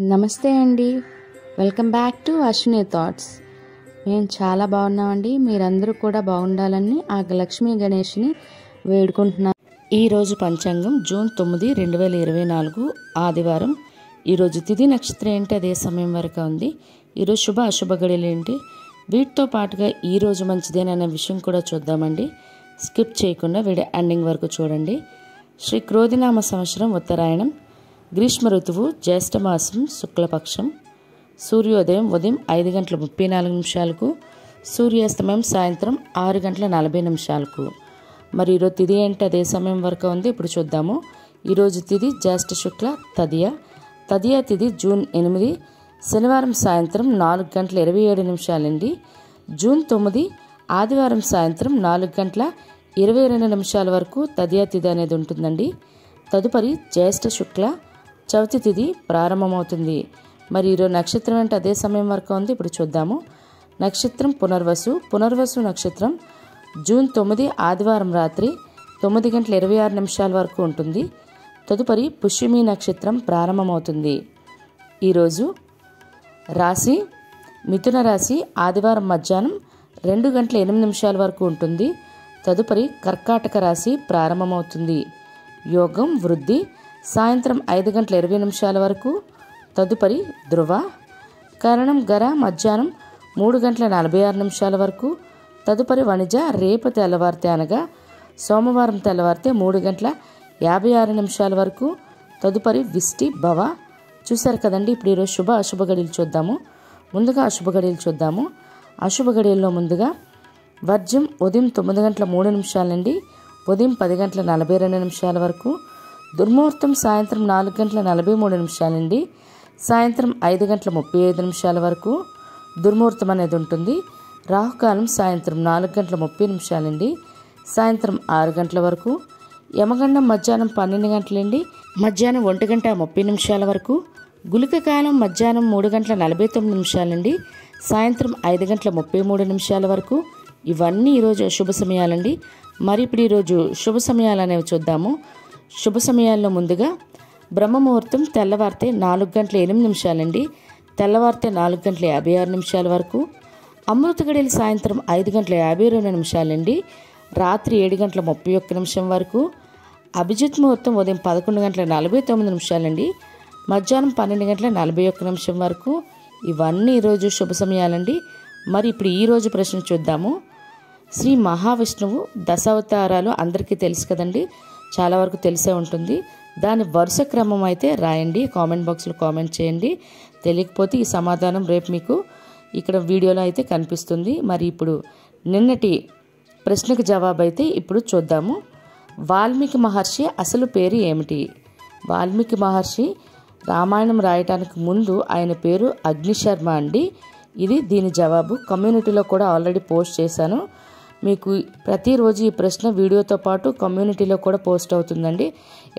నమస్తే అండి. Welcome back to Ashwini thoughts. మేము చాలా బాగున్నామండి. మీరందరూ కూడా బాగుండాలని ఆ లక్ష్మీ గణేష్ని వేడుకుంటున్నాం. ఈరోజు పంచాంగం జూన్ 9, 2024 ఆదివారం. ఈరోజు తిథి నక్షత్రం ఏంటి, అదే సమయం వరకు ఉంది. ఈరోజు శుభ అశుభ గడియలు ఏంటి, వీటితో పాటుగా ఈరోజు మంచిదేననే విషయం కూడా చూద్దామండి. స్కిప్ చేయకుండా వీడియో ఎండింగ్ వరకు చూడండి. శ్రీ క్రోధినామ సంవత్సరం ఉత్తరాయణం, గ్రీష్మ ఋతువు, జ్యేష్ఠమాసం, శుక్లపక్షం. సూర్యోదయం ఉదయం 5:34 సూర్యాస్తమయం సాయంత్రం 6:40. మరి ఈరోజు తిథి ఏంటి, అదే సమయం వరకు ఉంది. ఇప్పుడు చూద్దాము. ఈరోజు తిథి జ్యేష్ఠ శుక్ల తదియ తిథి జూన్ 8, శనివారం సాయంత్రం 4:27 జూన్ 9 ఆదివారం సాయంత్రం 4:22 వరకు తదియ తిథి అనేది ఉంటుందండి. తదుపరి జ్యేష్ఠ శుక్ల చవితి తిథి ప్రారంభమవుతుంది. మరి ఈరోజు నక్షత్రం అంటే అదే సమయం వరకు ఉంది. ఇప్పుడు చూద్దాము. నక్షత్రం పునర్వసు నక్షత్రం జూన్ 9 ఆదివారం రాత్రి 9:26 వరకు ఉంటుంది. తదుపరి పుష్యమి నక్షత్రం ప్రారంభమవుతుంది. ఈరోజు రాశి మిథున రాశి, ఆదివారం మధ్యాహ్నం 2:08 వరకు ఉంటుంది. తదుపరి కర్కాటక రాశి ప్రారంభమవుతుంది. యోగం వృద్ధి సాయంత్రం 5:20 వరకు. తదుపరి ధ్రువ కరణం గర మధ్యాహ్నం 3:46 వరకు. తదుపరి వణిజ రేపు తెల్లవారితే అనగా సోమవారం తెల్లవారితే 3:56 వరకు. తదుపరి విష్టి భవ. చూశారు కదండి. ఇప్పుడు ఈరోజు శుభ అశుభ గడియలు చూద్దాము. ముందుగా అశుభ గడియలు చూద్దాము. అశుభ గడియల్లో ముందుగా వర్జ్యం ఉదయం 9:03 నుండి ఉదయం 10:42 వరకు. దుర్ముహూర్తం సాయంత్రం 4:43 నుండి సాయంత్రం 5:35 వరకు దుర్ముహూర్తం అనేది ఉంటుంది. రాహుకాలం సాయంత్రం 4:30 నుండి సాయంత్రం 6 గంటల వరకు. యమగండం మధ్యాహ్నం 12 నుండి మధ్యాహ్నం 1:30 వరకు. గుళిక కాలం మధ్యాహ్నం 3:49 నుండి సాయంత్రం 5:33 వరకు. ఇవన్నీ ఈరోజు శుభ సమయాలండి. మరి ఇప్పుడు ఈరోజు శుభ సమయాలు అనేవి చూద్దాము. శుభ సమయాల్లో ముందుగా బ్రహ్మముహూర్తం తెల్లవారితే 4:08 నుండి తెల్లవారితే 4:56 వరకు. అమృత గడియలు సాయంత్రం 5:52 నుండి రాత్రి 7:31 వరకు. అభిజిత్ ముహూర్తం ఉదయం 11:49 నుండి మధ్యాహ్నం 12:41 వరకు. ఇవన్నీ ఈరోజు శుభ సమయాలండి. మరి ఇప్పుడు ఈరోజు ప్రశ్న చూద్దాము. శ్రీ మహావిష్ణువు దశావతారాలు అందరికీ తెలుసు కదండి, చాలా వరకు తెలిసే ఉంటుంది. దాని వరుస క్రమం అయితే రాయండి, కామెంట్ బాక్స్లో కామెంట్ చేయండి. తెలియకపోతే ఈ సమాధానం రేపు మీకు ఇక్కడ వీడియోలో అయితే కనిపిస్తుంది. మరి ఇప్పుడు నిన్నటి ప్రశ్నకు జవాబు అయితే ఇప్పుడు చూద్దాము. వాల్మీకి మహర్షి అసలు పేరు ఏమిటి? వాల్మీకి మహర్షి రామాయణం రాయటానికి ముందు ఆయన పేరు అగ్నిశర్మ అండి. ఇది దీని జవాబు. కమ్యూనిటీలో కూడా ఆల్రెడీ పోస్ట్ చేశాను. మీకు ప్రతిరోజు ఈ ప్రశ్న వీడియోతో పాటు కమ్యూనిటీలో కూడా పోస్ట్ అవుతుందండి.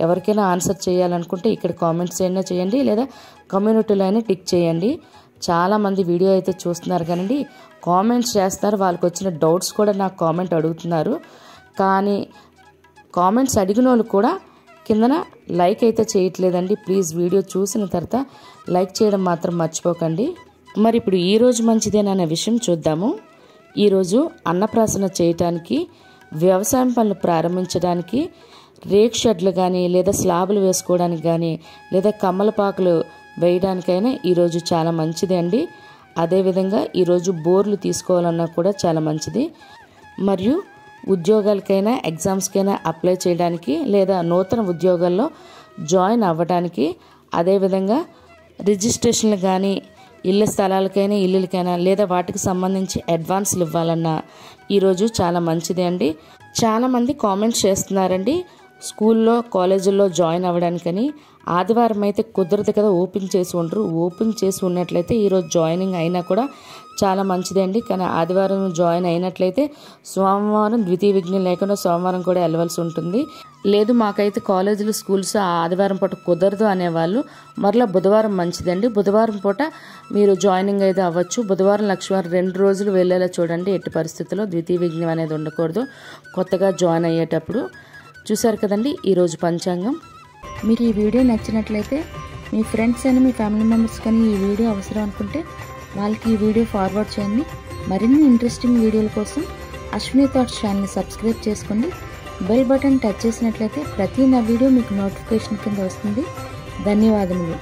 ఎవరికైనా ఆన్సర్ చేయాలనుకుంటే ఇక్కడ కామెంట్స్ అయినా చేయండి, లేదా కమ్యూనిటీలో అయినా టిక్ చేయండి. చాలామంది వీడియో అయితే చూస్తున్నారు కానండి, కామెంట్స్ చేస్తున్నారు. వాళ్ళకి వచ్చిన డౌట్స్ కూడా నాకు కామెంట్ అడుగుతున్నారు. కానీ కామెంట్స్ అడిగిన వాళ్ళు కూడా కిందన లైక్ అయితే చేయట్లేదండి. ప్లీజ్ వీడియో చూసిన తర్వాత లైక్ చేయడం మాత్రం మర్చిపోకండి. మరి ఇప్పుడు ఈరోజు మంచిదేననే విషయం చూద్దాము. ఈరోజు అన్నప్రాసన చేయటానికి, వ్యవసాయం పనులు ప్రారంభించడానికి, రేక్ షెడ్లు కానీ లేదా స్లాబులు వేసుకోవడానికి కానీ లేదా కమ్మలపాకులు వేయడానికైనా ఈరోజు చాలా మంచిది అండి. అదేవిధంగా ఈరోజు బోర్లు తీసుకోవాలన్నా కూడా చాలా మంచిది. మరియు ఉద్యోగాలకైనా ఎగ్జామ్స్కైనా అప్లై చేయడానికి లేదా నూతన ఉద్యోగాల్లో జాయిన్ అవ్వడానికి, అదేవిధంగా రిజిస్ట్రేషన్లు కానీ ఇళ్ళ స్థలాలకైనా ఇల్లులకైనా లేదా వాటికి సంబంధించి అడ్వాన్స్లు ఇవ్వాలన్నా ఈరోజు చాలా మంచిది అండి. చాలామంది కామెంట్స్ చేస్తున్నారండి స్కూల్లో కాలేజీల్లో జాయిన్ అవ్వడానికని. ఆదివారం అయితే కుదరదు కదా, ఓపెన్ చేసి ఉండరు. ఓపెన్ చేసి ఉన్నట్లయితే ఈరోజు జాయినింగ్ అయినా కూడా చాలా మంచిదండి. కానీ ఆదివారం జాయిన్ అయినట్లయితే సోమవారం ద్వితీయ విఘ్నం లేకుండా సోమవారం కూడా వెళ్ళవలసి ఉంటుంది. లేదు మాకైతే కాలేజీలు స్కూల్స్ ఆదివారం పూట కుదరదు అనేవాళ్ళు మరలా బుధవారం మంచిదండి. బుధవారం పూట మీరు జాయినింగ్ అయితే అవ్వచ్చు. బుధవారం లక్ష్మీవారం 2 రోజులు వెళ్ళేలా చూడండి. ఎట్టి పరిస్థితుల్లో ద్వితీయ విఘ్నం అనేది ఉండకూడదు కొత్తగా జాయిన్ అయ్యేటప్పుడు. చూశారు కదండి ఈరోజు పంచాంగం. మీకు ఈ వీడియో నచ్చినట్లయితే మీ ఫ్రెండ్స్ అయినా మీ ఫ్యామిలీ మెంబర్స్ కానీ ఈ వీడియో అవసరం అనుకుంటే వాళ్ళకి ఈ వీడియో ఫార్వర్డ్ చేయండి. మరిన్ని ఇంట్రెస్టింగ్ వీడియోల కోసం అశ్విని థాట్స్ ఛానల్ని సబ్స్క్రైబ్ చేసుకోండి. బెల్ బటన్ టచ్ చేసినట్లయితే ప్రతి నా వీడియో మీకు నోటిఫికేషన్ కింద వస్తుంది. ధన్యవాదములు.